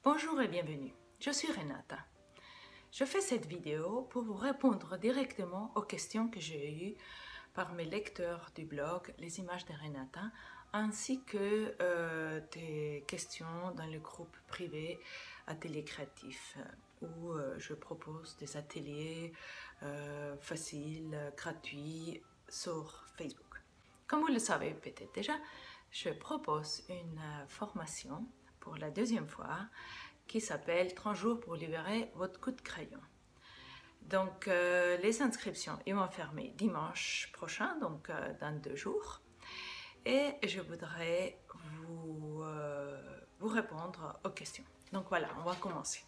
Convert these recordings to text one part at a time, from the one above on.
Bonjour et bienvenue, je suis Renata. Je fais cette vidéo pour vous répondre directement aux questions que j'ai eues par mes lecteurs du blog Les Images de Renata, ainsi que des questions dans le groupe privé Atelier Créatif, où je propose des ateliers faciles, gratuits sur Facebook. Comme vous le savez peut-être déjà, je propose une formation pour la deuxième fois qui s'appelle 30 jours pour libérer votre coup de crayon. Donc les inscriptions ils vont fermer dimanche prochain, donc dans 2 jours. Et je voudrais vous répondre aux questions. Donc voilà, on va commencer.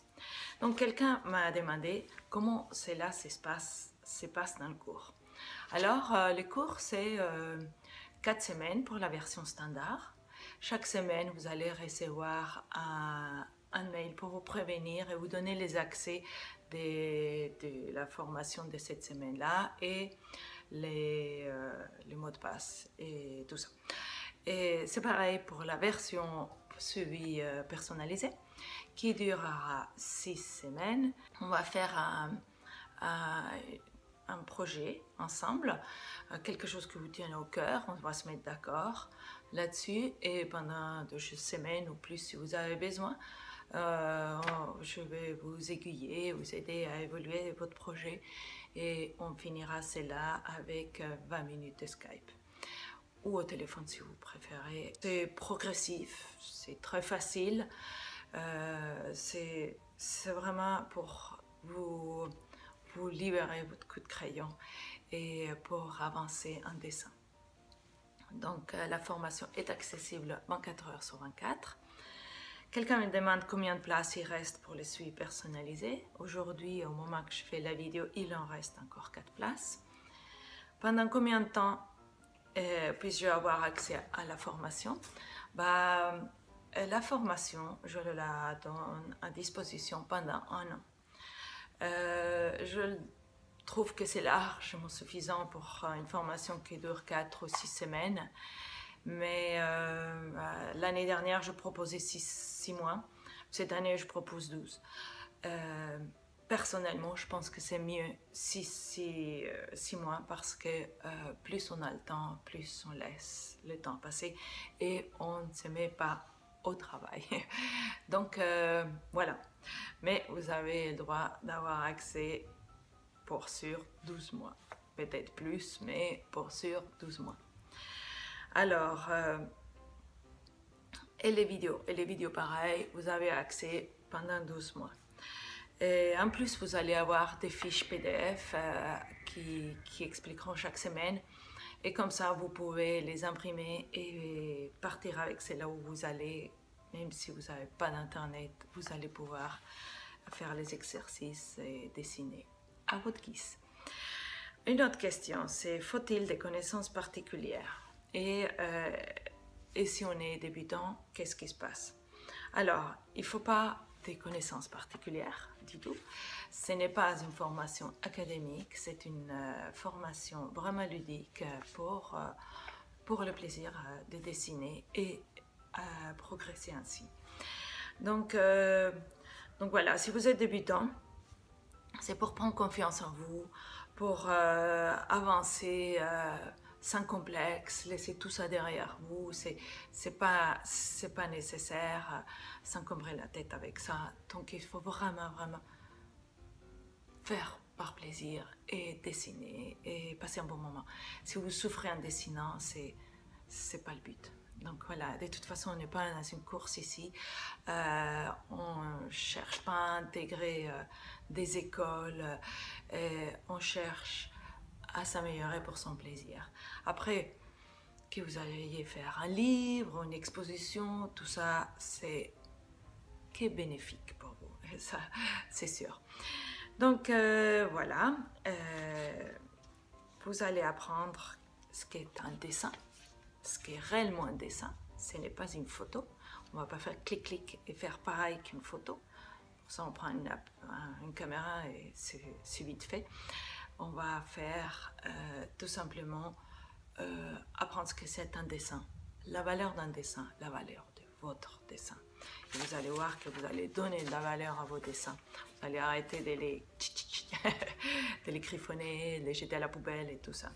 Donc quelqu'un m'a demandé comment cela se passe dans le cours. Alors le cours c'est 4 semaines pour la version standard. Chaque semaine vous allez recevoir un mail pour vous prévenir et vous donner les accès de la formation de cette semaine-là et les mots de passe et tout ça. Et c'est pareil pour la version suivi personnalisé qui durera 6 semaines. On va faire un projet ensemble, quelque chose que vous tienne au cœur, on va se mettre d'accord là-dessus et pendant 2 semaines ou plus si vous avez besoin, je vais vous aiguiller, vous aider à évoluer votre projet et on finira cela avec 20 minutes de Skype ou au téléphone si vous préférez. C'est progressif, c'est très facile, c'est vraiment pour vous libérer votre coup de crayon et pour avancer en dessin. Donc la formation est accessible 24 heures sur 24. Quelqu'un me demande combien de places il reste pour les suivis personnalisés. Aujourd'hui, au moment que je fais la vidéo, il en reste encore 4 places. Pendant combien de temps puis-je avoir accès à la formation? La formation, je la donne à disposition pendant 1 an. Je trouve que c'est largement suffisant pour une formation qui dure 4 ou 6 semaines. Mais l'année dernière, je proposais 6 mois. Cette année, je propose 12. Personnellement, je pense que c'est mieux 6 mois parce que plus on a le temps, plus on laisse le temps passer et on ne se met pas au travail. Donc voilà. Mais vous avez le droit d'avoir accès pour sûr 12 mois. Peut-être plus, mais pour sûr 12 mois. Alors, et les vidéos pareil, vous avez accès pendant 12 mois. Et en plus, vous allez avoir des fiches PDF qui expliqueront chaque semaine. Et comme ça, vous pouvez les imprimer et partir avec celles-là où vous allez. Même si vous n'avez pas d'internet, vous allez pouvoir faire les exercices et dessiner à votre guise. Une autre question, c'est faut-il des connaissances particulières? Et si on est débutant, qu'est-ce qui se passe? Alors, il ne faut pas des connaissances particulières du tout. Ce n'est pas une formation académique, c'est une formation vraiment ludique pour le plaisir de dessiner et progresser ainsi. Donc voilà, si vous êtes débutant, c'est pour prendre confiance en vous, pour avancer sans complexe, laisser tout ça derrière vous. C'est pas nécessaire s'encombrer la tête avec ça. Donc il faut vraiment faire par plaisir et dessiner et passer un bon moment. Si vous souffrez en dessinant, c'est pas le but. Donc voilà, de toute façon, on n'est pas dans une course ici. On ne cherche pas à intégrer des écoles. On cherche à s'améliorer pour son plaisir. Après, que vous alliez faire un livre, une exposition, tout ça, c'est bénéfique pour vous. Ça, c'est sûr. Donc voilà, vous allez apprendre ce qu'est un dessin. Ce qui est réellement un dessin, ce n'est pas une photo. On ne va pas faire clic-clic et faire pareil qu'une photo. Pour ça, on prend une caméra et c'est vite fait. On va faire tout simplement apprendre ce que c'est un dessin, la valeur d'un dessin, la valeur de votre dessin. Et vous allez voir que vous allez donner de la valeur à vos dessins. Vous allez arrêter de de les griffonner, de les jeter à la poubelle et tout ça.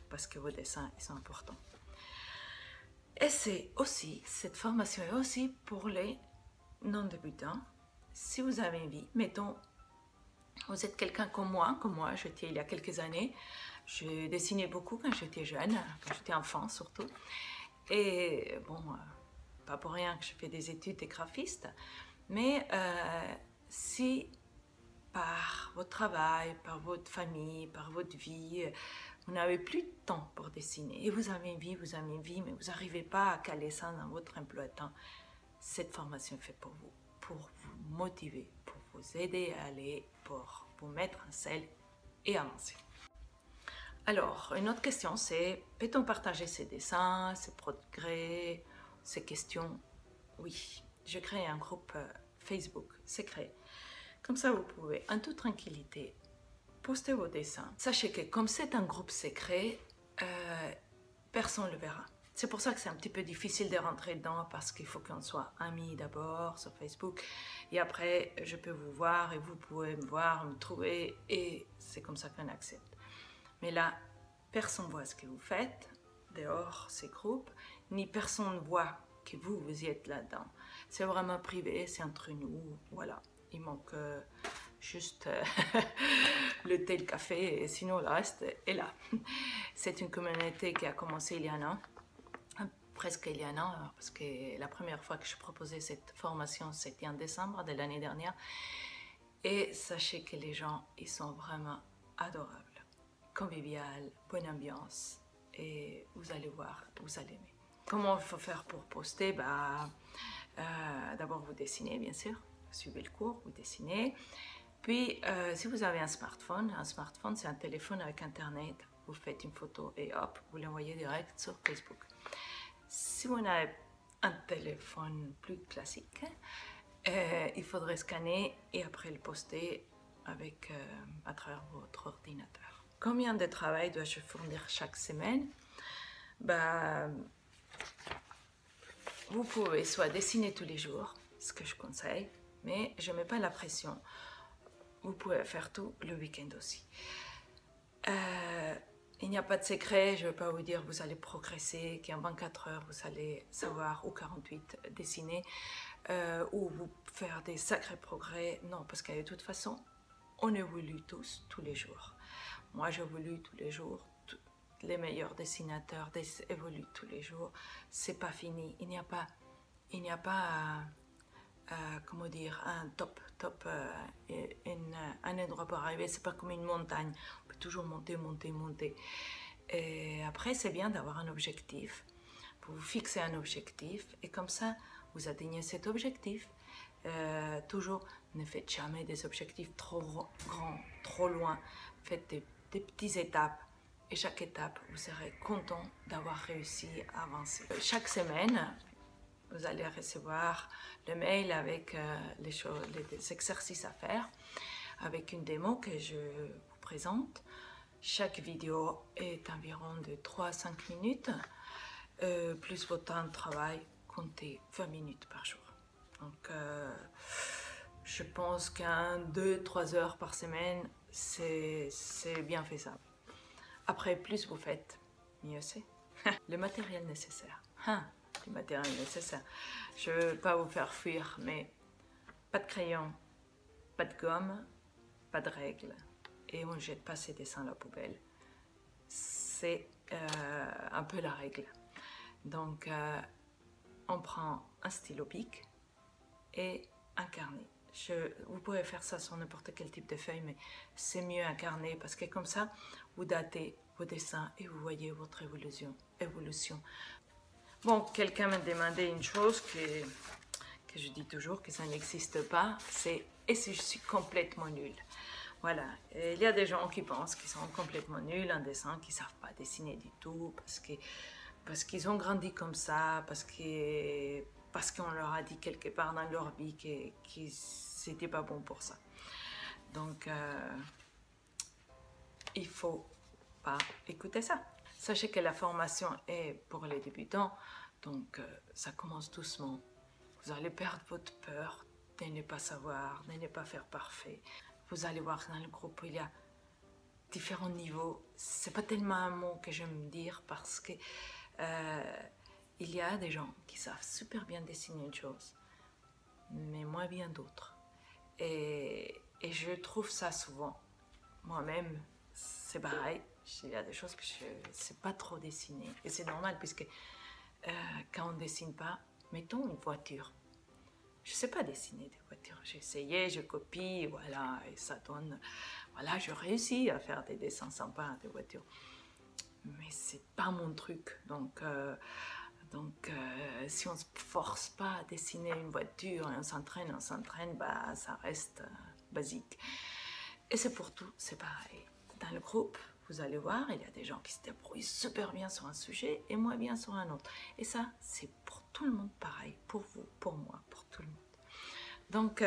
Parce que vos dessins, ils sont importants. Et c'est aussi, cette formation est aussi pour les non-débutants. Si vous avez envie, mettons, vous êtes quelqu'un comme moi, j'étais il y a quelques années. Je dessinais beaucoup quand j'étais jeune, quand j'étais enfant surtout. Et bon, pas pour rien que je fais des études de graphiste, mais si par votre travail, par votre famille, par votre vie, vous n'avez plus de temps pour dessiner et vous avez envie, mais vous n'arrivez pas à caler ça dans votre emploi de temps, cette formation est faite pour vous motiver, pour vous aider à aller, pour vous mettre en selle et avancer. Alors, une autre question, c'est peut-on partager ses dessins, ses progrès, ses questions? Oui, je crée un groupe Facebook secret. Comme ça, vous pouvez, en toute tranquillité, poster vos dessins. Sachez que comme c'est un groupe secret, personne ne le verra. C'est pour ça que c'est un petit peu difficile de rentrer dedans parce qu'il faut qu'on soit amis d'abord sur Facebook et après je peux vous voir et vous pouvez me voir, me trouver et c'est comme ça qu'on accepte. Mais là, personne ne voit ce que vous faites dehors ces groupes, ni personne ne voit que vous y êtes là-dedans. C'est vraiment privé, c'est entre nous, voilà. Il manque juste le thé, le café, et sinon le reste est là. C'est une communauté qui a commencé il y a un an, presque il y a un an, parce que la première fois que je proposais cette formation, c'était en décembre de l'année dernière. Et sachez que les gens, ils sont vraiment adorables, conviviales, bonne ambiance, et vous allez voir, vous allez aimer. Comment il faut faire pour poster? D'abord, vous dessinez, bien sûr. Suivez le cours, vous dessinez. Puis, si vous avez un smartphone, c'est un téléphone avec Internet. Vous faites une photo et hop, vous l'envoyez direct sur Facebook. Si vous avez un téléphone plus classique, il faudrait scanner et après le poster avec, à travers votre ordinateur. Combien de travail dois-je fournir chaque semaine? Vous pouvez soit dessiner tous les jours, ce que je conseille, mais je ne mets pas la pression. Vous pouvez faire tout le week-end aussi. Il n'y a pas de secret, je ne vais pas vous dire vous allez progresser, qu'en 24 heures vous allez savoir, ou 48, dessiner, ou vous faire des sacrés progrès. Non, parce que de toute façon, on évolue tous les jours. Moi, j'évolue tous les jours. Les meilleurs dessinateurs évoluent tous les jours. C'est pas fini. Il n'y a pas comment dire, un top, un endroit pour arriver. C'est pas comme une montagne. On peut toujours monter. Et après, c'est bien d'avoir un objectif. Vous fixez un objectif et comme ça, vous atteignez cet objectif. Toujours, ne faites jamais des objectifs trop grands, trop loin. Faites des petites étapes. Et chaque étape, vous serez content d'avoir réussi à avancer. Chaque semaine, vous allez recevoir le mail avec les exercices à faire, avec une démo que je vous présente. Chaque vidéo est environ de 3 à 5 minutes, plus votre temps de travail, comptez 20 minutes par jour. Donc, je pense qu'un 2-3 heures par semaine, c'est bien faisable. Après, plus vous faites, mieux c'est. Le matériel nécessaire. Le matériel nécessaire. Je ne veux pas vous faire fuir, mais pas de crayon, pas de gomme, pas de règles. Et on ne jette pas ses dessins à la poubelle. C'est un peu la règle. Donc, on prend un stylo bic et un carnet. Vous pouvez faire ça sur n'importe quel type de feuille, mais c'est mieux un carnet parce que comme ça, vous datez vos dessins et vous voyez votre évolution. Bon, quelqu'un m'a demandé une chose que je dis toujours que ça n'existe pas, c'est « et si je suis complètement nulle ?» Voilà, et il y a des gens qui pensent qu'ils sont complètement nuls en dessin, qui ne savent pas dessiner du tout, parce qu'ils ont grandi comme ça, parce qu'on leur a dit quelque part dans leur vie que c'était pas bon pour ça. Donc, il faut pas écouter ça. Sachez que la formation est pour les débutants, donc ça commence doucement. Vous allez perdre votre peur de ne pas savoir, de ne pas faire parfait. Vous allez voir que dans le groupe, il y a différents niveaux. C'est pas tellement un mot que j'aime dire parce que il y a des gens qui savent super bien dessiner une chose, mais moins bien d'autres. Et je trouve ça souvent. Moi-même, c'est pareil. Il y a des choses que je ne sais pas trop dessiner. Et c'est normal, puisque quand on ne dessine pas, mettons une voiture. Je ne sais pas dessiner des voitures. J'ai essayé, je copie, voilà, et ça donne... Voilà, je réussis à faire des dessins sympas de voitures. Mais ce n'est pas mon truc. Donc si on ne se force pas à dessiner une voiture et on s'entraîne, bah, ça reste basique. Et c'est pour tout, c'est pareil. Dans le groupe, vous allez voir, il y a des gens qui se débrouillent super bien sur un sujet et moins bien sur un autre. Et ça, c'est pour tout le monde pareil, pour vous, pour moi, pour tout le monde. Donc,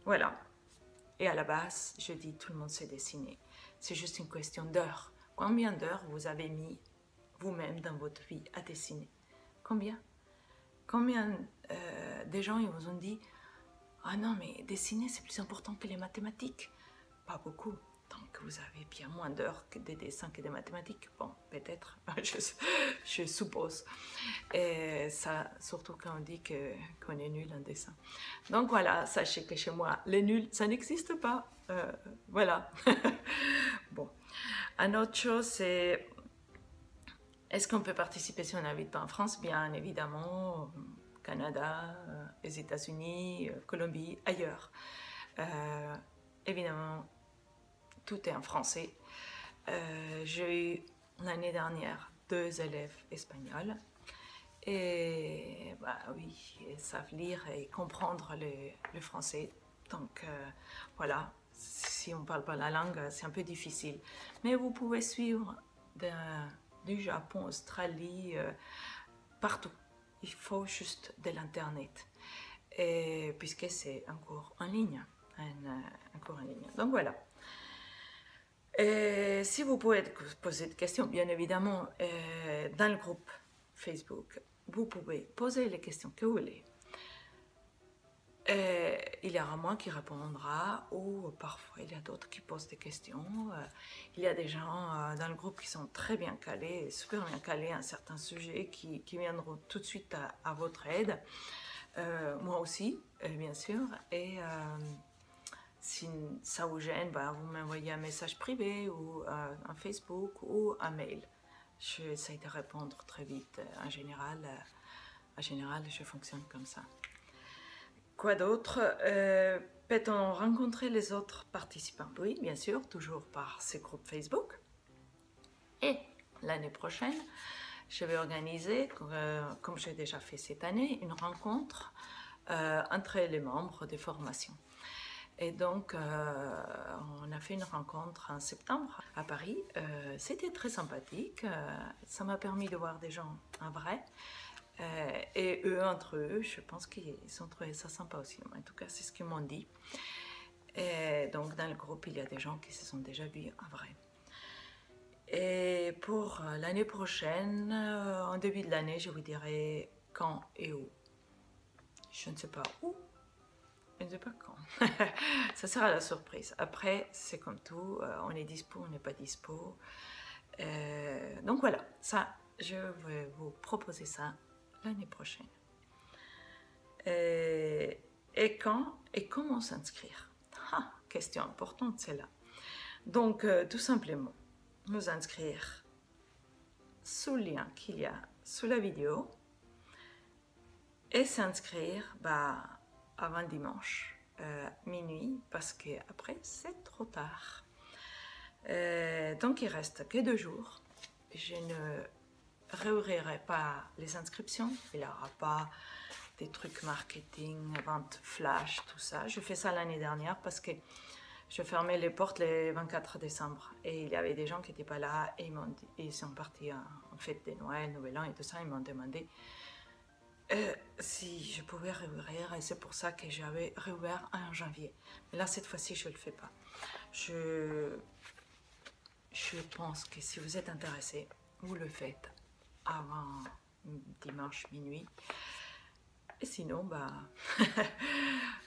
voilà. Et à la base, je dis, tout le monde sait dessiner. C'est juste une question d'heures. Combien d'heures vous avez mis vous-même dans votre vie à dessiner? Combien? Combien des gens ils vous ont dit « Ah non, mais dessiner, c'est plus important que les mathématiques ». Pas beaucoup. Donc, vous avez bien moins d'heures que des dessins que des mathématiques. Bon, peut-être, je suppose. Et ça, surtout quand on dit qu'on est nul en dessin. Donc voilà, sachez que chez moi, les nuls, ça n'existe pas. Voilà. Bon. Une autre chose, c'est... Est-ce qu'on peut participer si on n'habite pas en France? Bien évidemment, Canada, les États-Unis, Colombie, ailleurs. Évidemment, tout est en français. J'ai eu l'année dernière 2 élèves espagnols. Et bah oui, ils savent lire et comprendre le français. Donc voilà, si on ne parle pas la langue, c'est un peu difficile. Mais vous pouvez suivre du Japon, Australie, partout. Il faut juste de l'internet. Et puisque c'est un cours en ligne. Un cours en ligne. Donc voilà. Et si vous pouvez poser des questions, bien évidemment, dans le groupe Facebook, vous pouvez poser les questions que vous voulez. Il y aura moi qui répondra, ou parfois il y a d'autres qui posent des questions. Il y a des gens dans le groupe qui sont très bien calés, super bien calés à certains sujets qui viendront tout de suite à votre aide. Moi aussi, bien sûr. Et si ça vous gêne, bah, vous m'envoyez un message privé ou un Facebook ou un mail. J'essaie de répondre très vite. En général, je fonctionne comme ça. Quoi d'autre? Peut-on rencontrer les autres participants? Oui, bien sûr, toujours par ces groupes Facebook. Et l'année prochaine, je vais organiser, comme j'ai déjà fait cette année, une rencontre entre les membres des formations. Et donc, on a fait une rencontre en septembre à Paris. C'était très sympathique. Ça m'a permis de voir des gens en vrai. Et eux, entre eux, je pense qu'ils ont trouvé ça sympa aussi. En tout cas, c'est ce qu'ils m'ont dit. Et donc, dans le groupe, il y a des gens qui se sont déjà vus en vrai. Et pour l'année prochaine, en début de l'année, je vous dirai quand et où. Je ne sais pas où. Je ne sais pas quand. Ça sera la surprise. Après, c'est comme tout, on est dispo, on n'est pas dispo. Donc voilà, ça, je vais vous proposer ça l'année prochaine. Et quand et comment s'inscrire? Question importante, celle-là. Donc, tout simplement, nous inscrire sous le lien qu'il y a sous la vidéo et s'inscrire avant dimanche minuit, parce qu'après c'est trop tard. Donc il reste que 2 jours. Je ne réouvrirai pas les inscriptions. Il n'y aura pas des trucs marketing, vente flash, tout ça. Je fais ça l'année dernière parce que je fermais les portes le 24 décembre et il y avait des gens qui n'étaient pas là et ils sont partis en fête de Noël, Nouvel An et tout ça. Ils m'ont demandé si je pouvais réouvrir, et c'est pour ça que j'avais réouvert en janvier. Mais là, cette fois-ci, je ne le fais pas. Je pense que si vous êtes intéressé, vous le faites avant dimanche minuit. Et sinon, bah...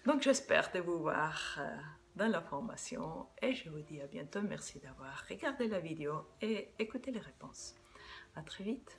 donc j'espère de vous voir dans la formation et je vous dis à bientôt. Merci d'avoir regardé la vidéo et écouté les réponses. À très vite.